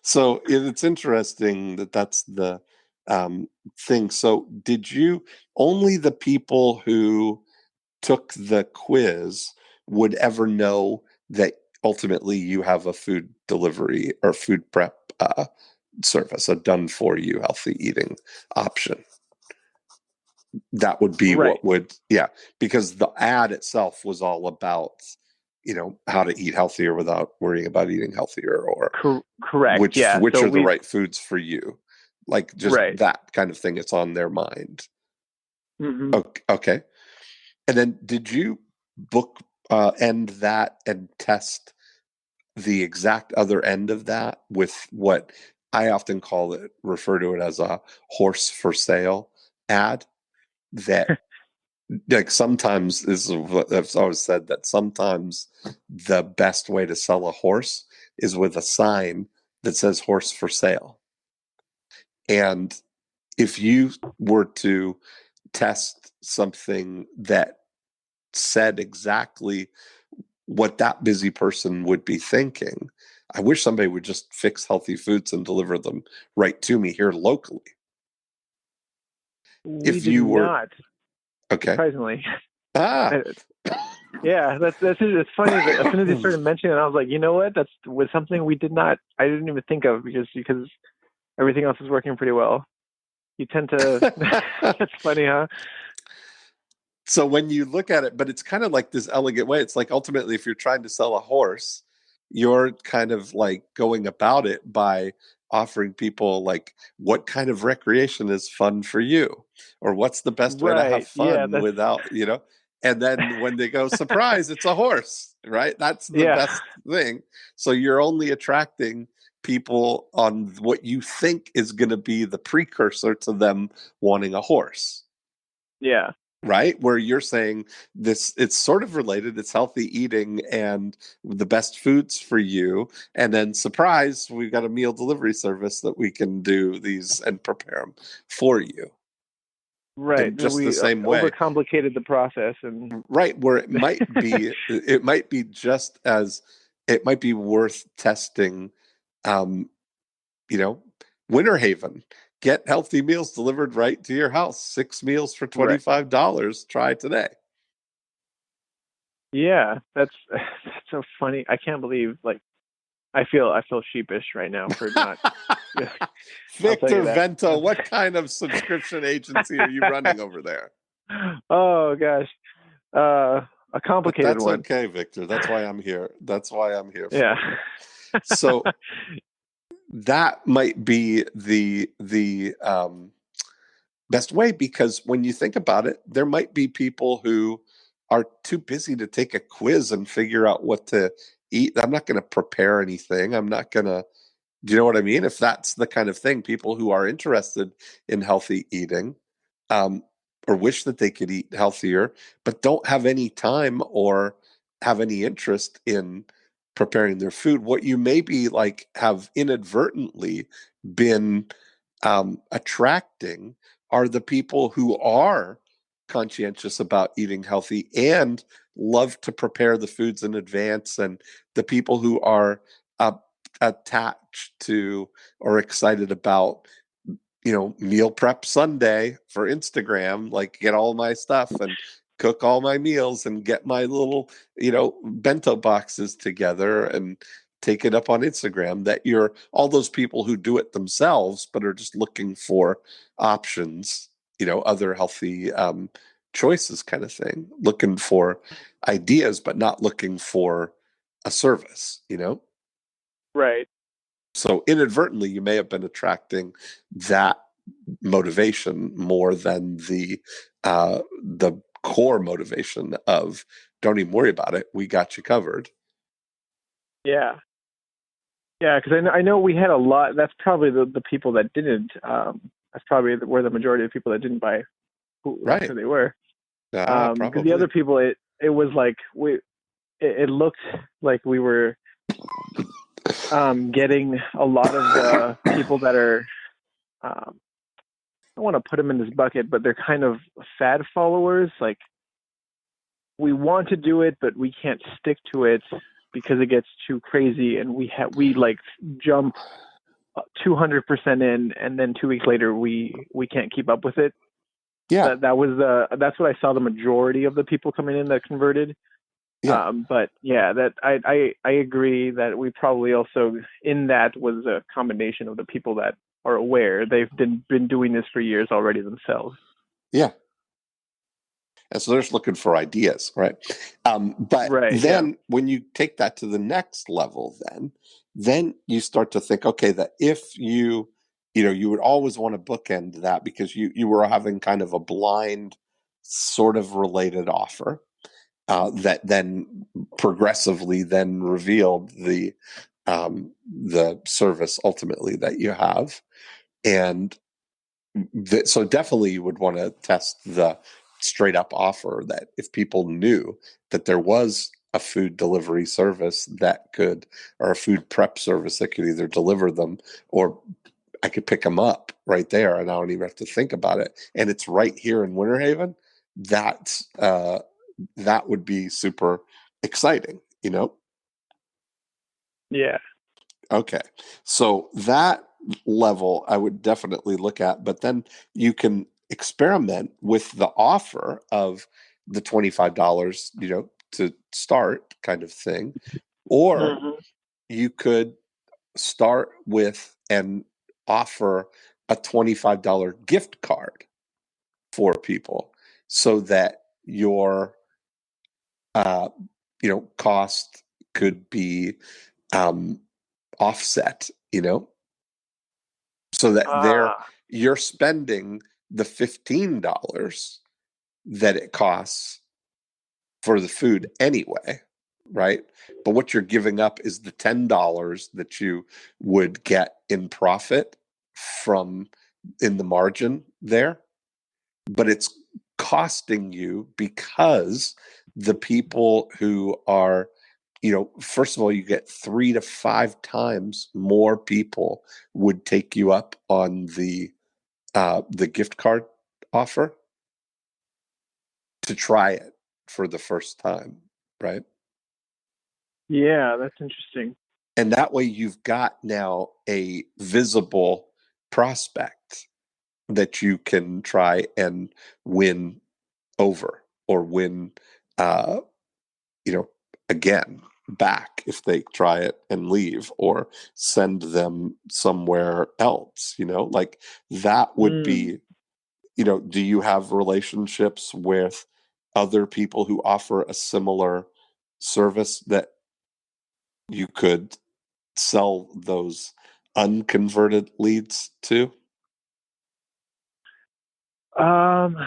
So it's interesting that that's the thing. So did you only the people who took the quiz would ever know that ultimately you have a food delivery or food prep service, a done for you healthy eating option? That would be Right. what would, yeah, because the ad itself was all about how to eat healthier without worrying about eating healthier, or Correct. which Yeah. which So are the right foods for you, like just right. that kind of thing. It's on their mind. Hmm. Okay. And then did you book end that and test the exact other end of that with what I often refer to it as a horse for sale ad? That, like, sometimes, this is what I've always said, that sometimes the best way to sell a horse is with a sign that says horse for sale. And if you were to test something that said exactly what that busy person would be thinking, I wish somebody would just fix healthy foods and deliver them right to me here locally. We If did you were not, okay. surprisingly. Ah. Yeah, that's it. It's funny that as soon as you started mentioning it, I was like, you know what? That was something we did not. I didn't even think of because everything else is working pretty well. You tend to. That's funny, huh? So when you look at it, but it's kind of like this elegant way. It's like, ultimately, if you're trying to sell a horse, you're kind of like going about it by offering people, like, what kind of recreation is fun for you, or what's the best way to have Right. Yeah. fun without, and then when they go, surprise, it's a horse, right? That's the Yeah. best thing. So you're only attracting people on what you think is going to be the precursor to them wanting a horse. Yeah. Right? Where you're saying this, it's sort of related. It's healthy eating and the best foods for you. And then, surprise, we've got a meal delivery service that we can do these and prepare them for you Right. in No, just the we same way. overcomplicated the process, and Right. Where it might be worth testing, um, you know, Winter Haven. Get healthy meals delivered right to your house. 6 meals for right. $25. Try today. Yeah, that's so funny. I can't believe I feel sheepish right now for not. Yeah, I'll tell you Victor that. Vento, what kind of subscription agency are you running over there? Oh gosh, a But complicated that's one. okay, Victor. That's why I'm here. That's why I'm here for Yeah. you. So that might be the best way, because when you think about it, there might be people who are too busy to take a quiz and figure out what to eat. I'm not going to prepare anything. I'm not going to, do you know what I mean? If that's the kind of thing, people who are interested in healthy eating, um, or wish that they could eat healthier, but don't have any time or have any interest in preparing their food, what you maybe like have inadvertently been attracting are the people who are conscientious about eating healthy and love to prepare the foods in advance, and the people who are uh, attached to or excited about, meal prep Sunday for Instagram, like, get all my stuff and cook all my meals and get my little, bento boxes together and take it up on Instagram. That you're all those people who do it themselves, but are just looking for options, other healthy choices, kind of thing, looking for ideas, but not looking for a service. Right. So inadvertently, you may have been attracting that motivation more than the core motivation of, don't even worry about it, we got you covered. Yeah. Yeah, because I know we had a lot. That's probably the people that didn't. That's probably were the majority of people that didn't buy who Right. they were. Because the Probably. other people, it was like it looked like we were getting a lot of the people that are. I don't want to put them in this bucket, but they're kind of fad followers. Like, we want to do it, but we can't stick to it because it gets too crazy, and we like jump 200% in, and then 2 weeks later we can't keep up with it. Yeah. That's what I saw the majority of the people coming in that converted. Yeah. But yeah, that I agree that we probably also, in that was a combination of the people that are aware they've been doing this for years already themselves. Yeah. And so they're just looking for ideas, right? But Right. Yeah. then when you take that to the next level, then you start to think, okay, that if you would always want to bookend that because you were having kind of a blind sort of related offer that then progressively then revealed the service ultimately that you have. And so definitely you would want to test the straight up offer that if people knew that there was a food delivery service or a food prep service that could either deliver them or I could pick them up right there and I don't even have to think about it. And it's right here in Winter Haven. That would be super exciting, Yeah. Okay. So that level I would definitely look at, but then you can experiment with the offer of the $25, to start kind of thing. Or Hmm. you could start with and offer a $25 gift card for people so that your uh, cost could be um, offset, so that Ah. you're spending the $15 that it costs for the food anyway, right? But what you're giving up is the $10 that you would get in profit from in the margin there, but it's costing you because the people who are first of all, you get 3 to 5 times more people would take you up on the gift card offer to try it for the first time, right? Yeah, that's interesting. And that way you've got now a visible prospect that you can try and win over or win, uh, you know, again back if they try it and leave or send them somewhere else, like that would Mm. be, do you have relationships with other people who offer a similar service that you could sell those unconverted leads to? Um,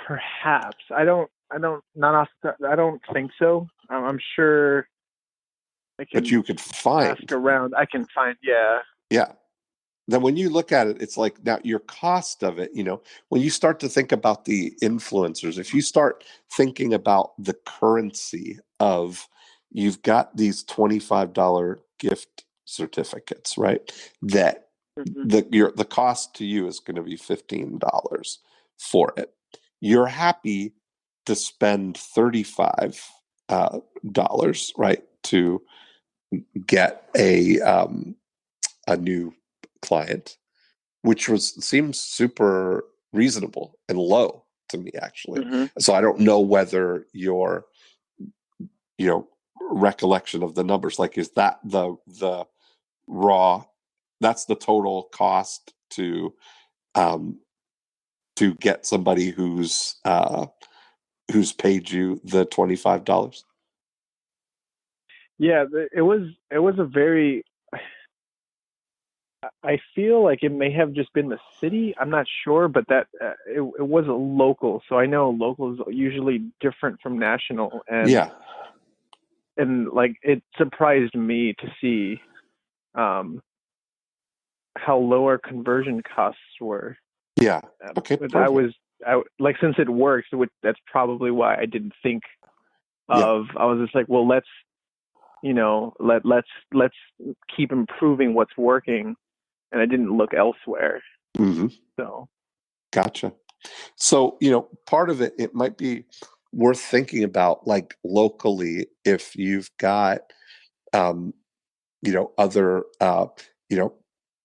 Perhaps. Not off I don't think so. I'm sure I But can you could ask find, around. I can find, yeah. yeah. Then when you look at it, it's like now your cost of it, when you start to think about the influencers, if you start thinking about the currency of you've got these $25 gift certificates, right? That Hmm. the cost to you is going to be $15 for it. You're happy to spend $35 dollars, right, to get a new client, which seems super reasonable and low to me actually. Hmm. So I don't know whether your you know recollection of the numbers, like, is that the raw, that's the total cost um to get somebody who's paid you the $25? Yeah, it was a very. I feel like it may have just been the city. I'm not sure, but that it was a local. So I know local is usually different from national, Yeah, and like it surprised me to see um, how low our conversion costs were. yeah. Okay, But perfect. like, since it works, which that's probably why I didn't think Yeah. of. I was just like, well, let's let's keep improving what's working, and I didn't look elsewhere. Hmm. So. Gotcha. So, part of it might be worth thinking about, like, locally, if you've got, um, other, you know,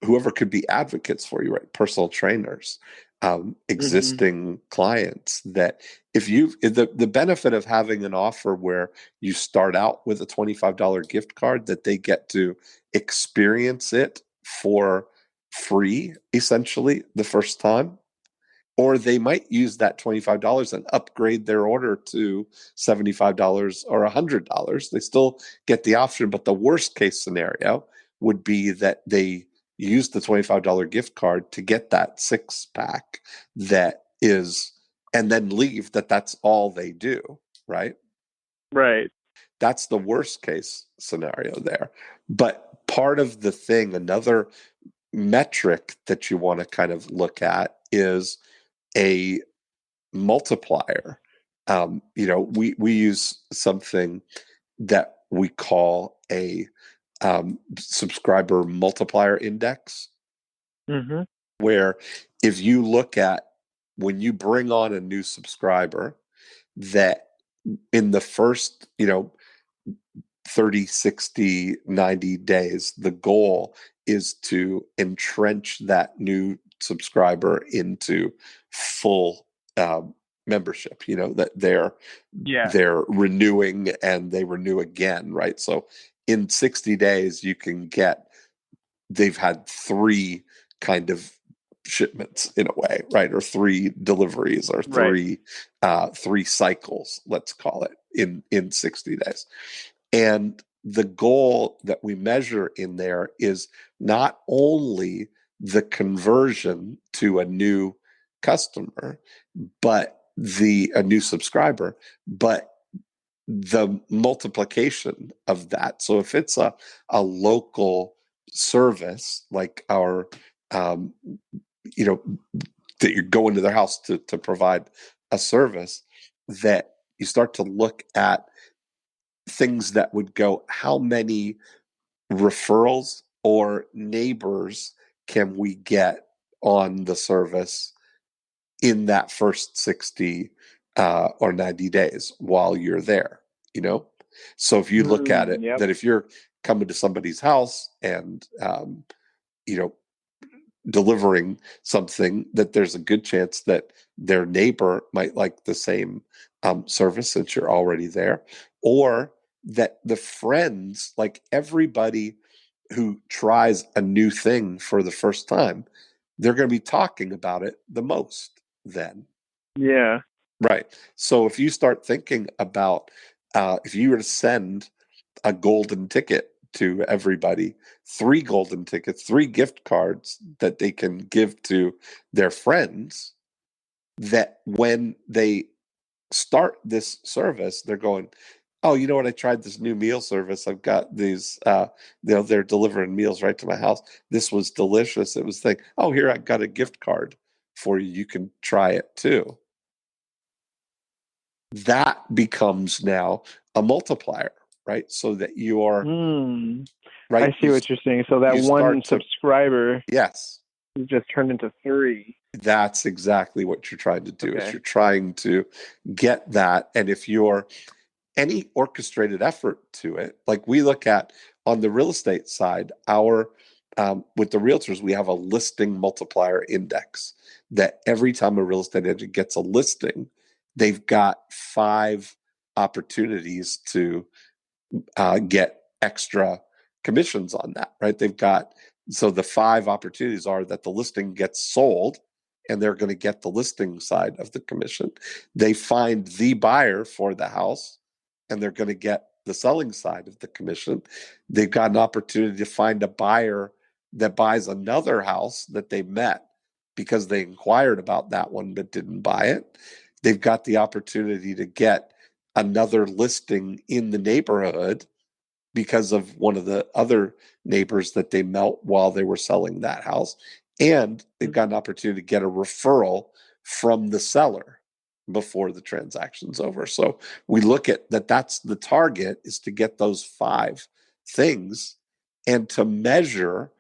whoever could be advocates for you, right? Personal trainers, Hmm. existing clients that the benefit of having an offer where you start out with a $25 gift card that they get to experience it for free, essentially, the first time Or they might use that $25 and upgrade their order to $75 or $100. They still get the option, but the worst case scenario would be that they use the $25 gift card to get that 6-pack that is, and then leave that's all they do, right? Right. That's the worst case scenario there. But part of the thing, another metric that you want to kind of look at is a multiplier. We use something that we call a subscriber multiplier index, Mm-hmm. where if you look at when you bring on a new subscriber, that in the first 30, 60, 90 days, the goal is to entrench that new subscriber into full membership, that they're renewing and they renew again, right? So in 60 days, they've had 3 kind of shipments in a way, right? Or 3 deliveries or Right. three cycles, let's call it, in 60 days. And the goal that we measure in there is not only the conversion to a new customer, but a new subscriber, but the multiplication of that. So if it's a local service like our, that you're going to their house to provide a service, that you start to look at things that would go, how many referrals or neighbors can we get on the service in that first 60 or 90 days while you're there, So if you look at it, Yep. that if you're coming to somebody's house and, you know, delivering something, that there's a good chance that their neighbor might like the same service since you're already there, or that the friends, like everybody who tries a new thing for the first time, they're going to be talking about it the most then. Yeah. Right. So if you start thinking about if you were to send a golden ticket to everybody, 3 golden tickets, 3 gift cards that they can give to their friends, that when they start this service, they're going, oh, you know what? I tried this new meal service. I've got these, they're delivering meals right to my house. This was delicious. It was oh, here, I got a gift card for you. You can try it too. That becomes now a multiplier, right? So that you are, right? I see what you're saying. So that one subscriber, yes, just turned into 3. That's exactly what you're trying to do. Okay. Is you're trying to get that. And if you're any orchestrated effort to it, like we look at on the real estate side, with the realtors, we have a listing multiplier index that every time a real estate agent gets a listing, they've got 5 opportunities to get extra commissions on that, right? So the 5 opportunities are that the listing gets sold and they're going to get the listing side of the commission. They find the buyer for the house and they're going to get the selling side of the commission. They've got an opportunity to find a buyer that buys another house that they met because they inquired about that one but didn't buy it. They've got the opportunity to get another listing in the neighborhood because of one of the other neighbors that they met while they were selling that house. And they've got an opportunity to get a referral from the seller before the transaction's over. So we look at that's the target, is to get those 5 things and to measure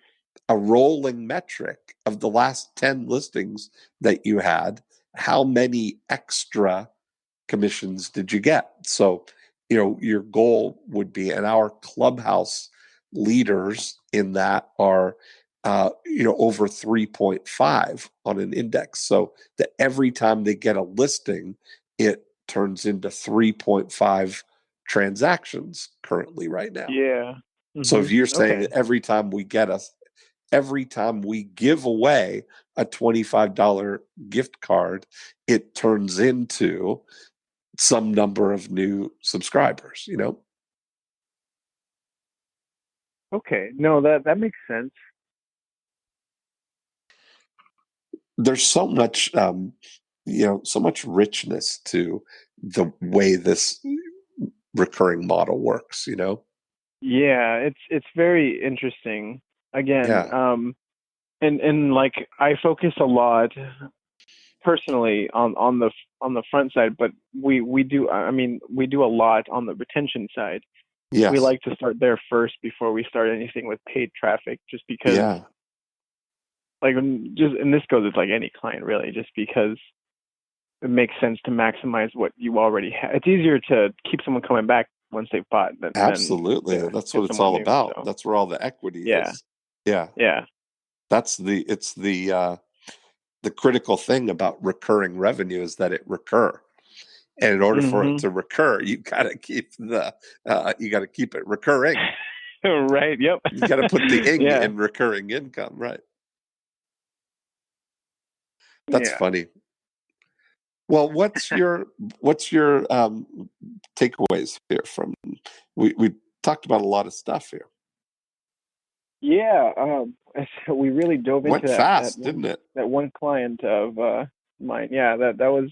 a rolling metric of the last 10 listings that you had. How many extra commissions did you get? So, your goal would be, and our clubhouse leaders in that are, over 3.5 on an index. So that every time they get a listing, it turns into 3.5 transactions currently right now. Yeah. So if you're saying Okay. that every time we get every time we give away a $25 gift card, it turns into some number of new subscribers, you know? Okay. No, that makes sense. There's so much, so much richness to the way this recurring model works, you know? Yeah, it's very interesting. Again, Yeah. and like I focus a lot personally on the front side, but we do, I mean, we do a lot on the retention side. We Yes. like to start there first before we start anything with paid traffic, just because, Yeah. like, and this goes with like any client really, just because it makes sense to maximize what you already have. It's easier to keep someone coming back once they've bought than Absolutely. to That's get what it's someone all new. about. So That's where all the equity yeah, is. Yeah. yeah. It's the critical thing about recurring revenue is that it recur. And in order for it Hmm. to recur, you got to keep it recurring. Right. Yep. You got to put the ing Yeah. in recurring income, right? That's Yeah. funny. Well, what's your takeaways here from we talked about a lot of stuff here. Yeah. So we really dove into Went that fast, didn't it? one client of mine. Yeah, that was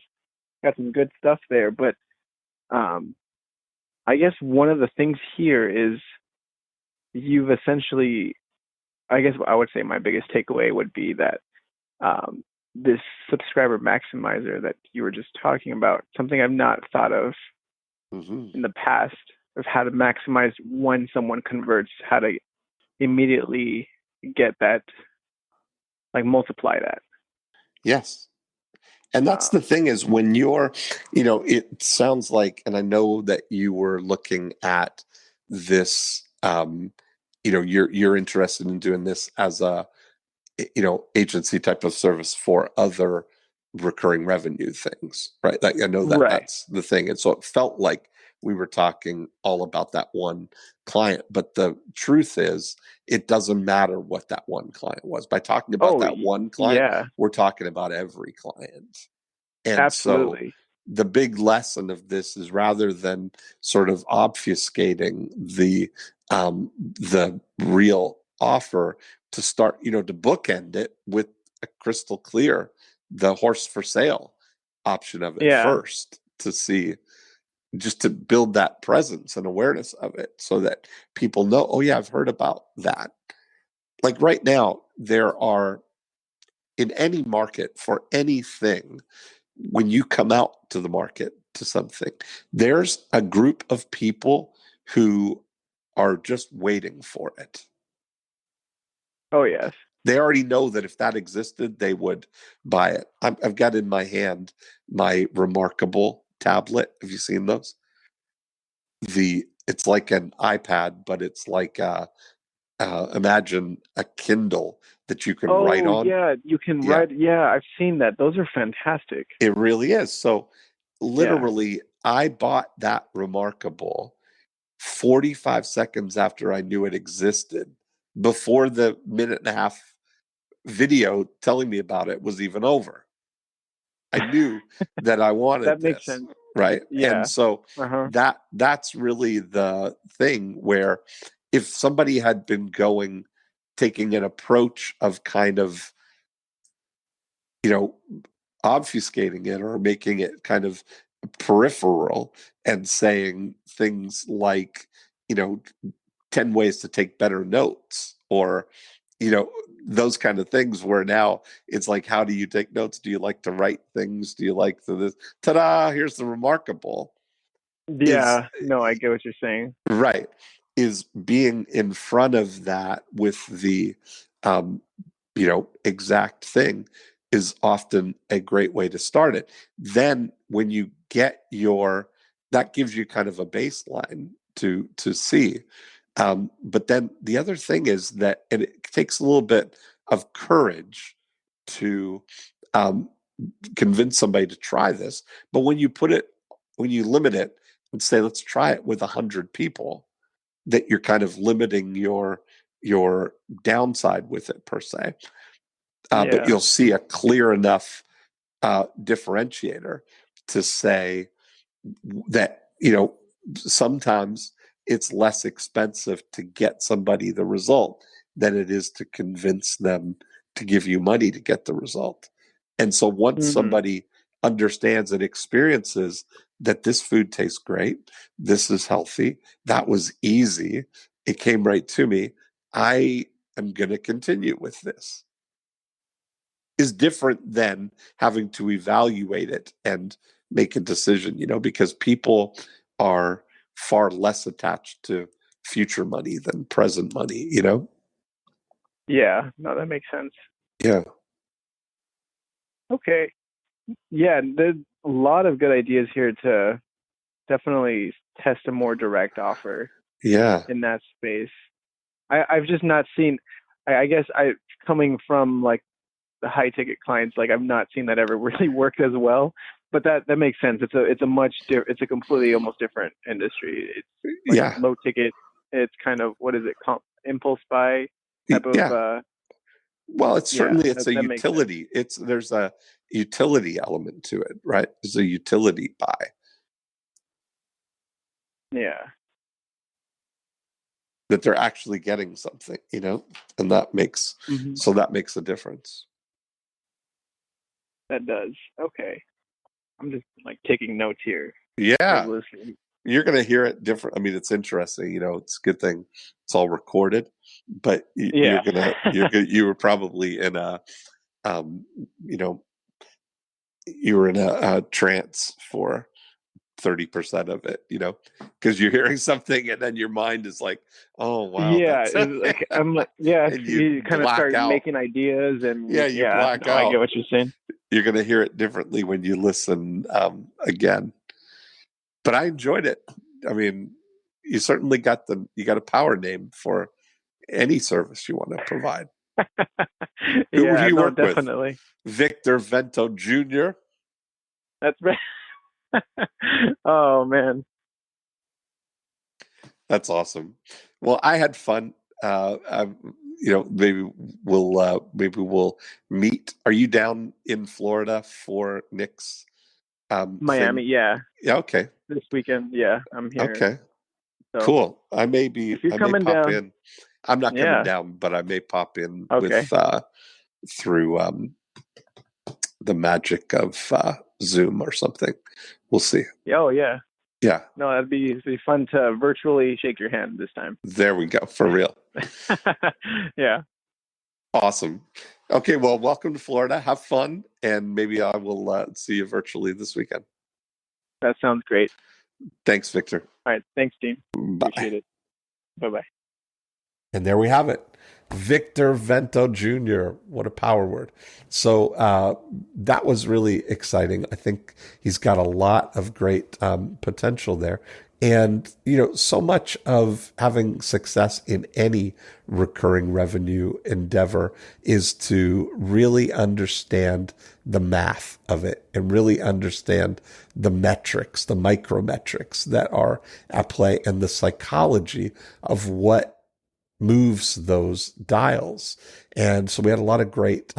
got some good stuff there. But um, I guess one of the things here is you've essentially, I guess I would say my biggest takeaway would be that this subscriber maximizer that you were just talking about, something I've not thought of Hmm. in the past, of how to maximize when someone converts, how to immediately get that, like multiply that. Yes. And that's the Um, thing is when it sounds like, and I know that you were looking at this, you're interested in doing this as a, agency type of service for other recurring revenue things, right? Like I know that right. that's the thing. And so it felt like we were talking all about that one client, but the truth is it doesn't matter what that one client was. By talking about Oh, that one client, yeah, we're talking about every client. And so absolutely. the big lesson of this is rather than sort of obfuscating the real offer, to start, to bookend it with a crystal clear, the horse for sale option of it Yeah. first, to see, just to build that presence and awareness of it so that people know, oh yeah, I've heard about that. Like right now, there are, in any market for anything, when you come out to the market to something, there's a group of people who are just waiting for it. Oh, yes. They already know that if that existed, they would buy it. I've got in my hand my Remarkable tablet. Have you seen those? It's like an iPad, but it's like imagine a Kindle that you can write Oh, on. yeah. You can Yeah, write. Yeah, I've seen that. Those are fantastic. it really is. So Yeah. literally, I bought that Remarkable 45 seconds after I knew it existed, before the minute and a half video telling me about it was even over. I knew that I That wanted makes this, sense. right? And Yeah. so Uh-huh. that's really the thing, where if somebody had been taking an approach of kind of, you know, obfuscating it or making it kind of peripheral and saying things like, you know, 10 ways to take better notes, or, you know, those kind of things, where now it's like, how do you take notes? Do you like to write things? Do you like to this? Ta-da, here's the Remarkable. Is Yeah. No, I get what you're saying. right, is being in front of that with the um, exact thing, is often a great way to start it. Then when you get that gives you kind of a baseline to see. But then the other thing is that, and it takes a little bit of courage to um, convince somebody to try this. But when you limit it and say, let's try it with 100 people, that you're kind of limiting your your downside with it per se, but Yeah. you'll see a clear enough differentiator to say that, sometimes it's less expensive to get somebody the result than it is to convince them to give you money to get the result. And so once somebody understands and experiences that this food tastes great, this is healthy, that was easy, it came right to me, I am going to continue with this, is different than having to evaluate it and make a decision, because people are far less attached to future money than present money, Yeah. No, that makes sense. Yeah. Okay. Yeah, there's a lot of good ideas here to definitely test a more direct offer Yeah. in that space. I've just not seen. I guess coming from like the high ticket clients, like I've not seen that ever really work as well. But that makes sense. It's a completely almost different industry. It's like Yeah. low ticket. It's kind of, what is it? Impulse buy type of. Yeah. Well, it's Yeah, certainly, it's a that makes sense. utility. There's a utility element to it, right? It's a utility buy Yeah. that they're actually getting something, and that makes Hmm. that makes a difference. That does. Okay. I'm just like taking notes here as Yeah. listening. You're going to hear it different. I mean, it's interesting, it's a good thing it's all recorded, but Yeah. you were probably in a, um, you know, you were in a trance for 30% of it, because you're hearing something and then your mind is like, oh, wow, Yeah, that's, it's like I'm like, yeah, and you you kind of black start out. making ideas, and Yeah, you yeah, black no, I get out. what you're saying. You're going to hear it differently when you listen again. But I enjoyed it. I mean, you certainly you got a power name for any service you want to provide. Who do Yeah, you no, work with? definitely. Victor Vento Jr. That's right. Oh man. That's awesome. Well, I had fun. Maybe we'll meet. Are you down in Florida for Nick's thing? Miami, yeah. Yeah. Okay. This weekend, yeah, I'm here. Okay. So Cool. if you're I may coming pop down, in. I'm not coming yeah, down, but I may pop in okay. with through the magic of Zoom or something. We'll see. Oh yeah. Yeah. No, it'd be fun to virtually shake your hand this time. There we go. For real. Yeah, Awesome. Okay. Well, welcome to Florida. Have fun. And maybe I will see you virtually this weekend. that sounds great. Thanks, Victor. All right, thanks, Dean. Bye. Appreciate it. Bye bye. And there we have it. Victor Vento Jr. What a power word. So that was really exciting. I think he's got a lot of great potential there. And, so much of having success in any recurring revenue endeavor is to really understand the math of it and really understand the metrics, the micrometrics that are at play and the psychology of what moves those dials. And so we had a lot of great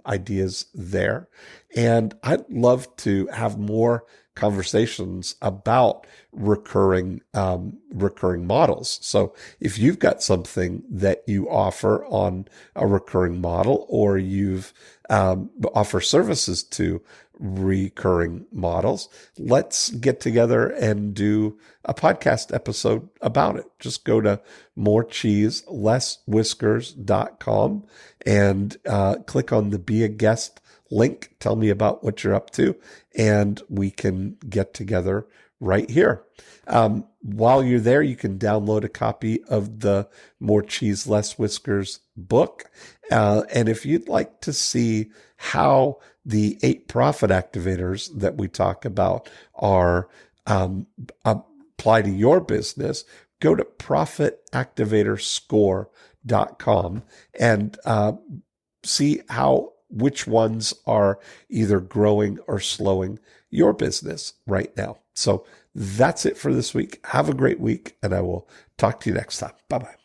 ideas there. And I'd love to have more conversations about recurring models. So if you've got something that you offer on a recurring model, or you've offer services to recurring models, let's get together and do a podcast episode about it. Just go to morecheeselesswhiskers.com and click on the Be a Guest link. Tell me about what you're up to, and we can get together right here. While you're there, you can download a copy of the More Cheese Less Whiskers book. And if you'd like to see how the 8 profit activators that we talk about are apply to your business, go to profitactivatorscore.com and see which ones are either growing or slowing your business right now. So that's it for this week. Have a great week, and I will talk to you next time. Bye-bye.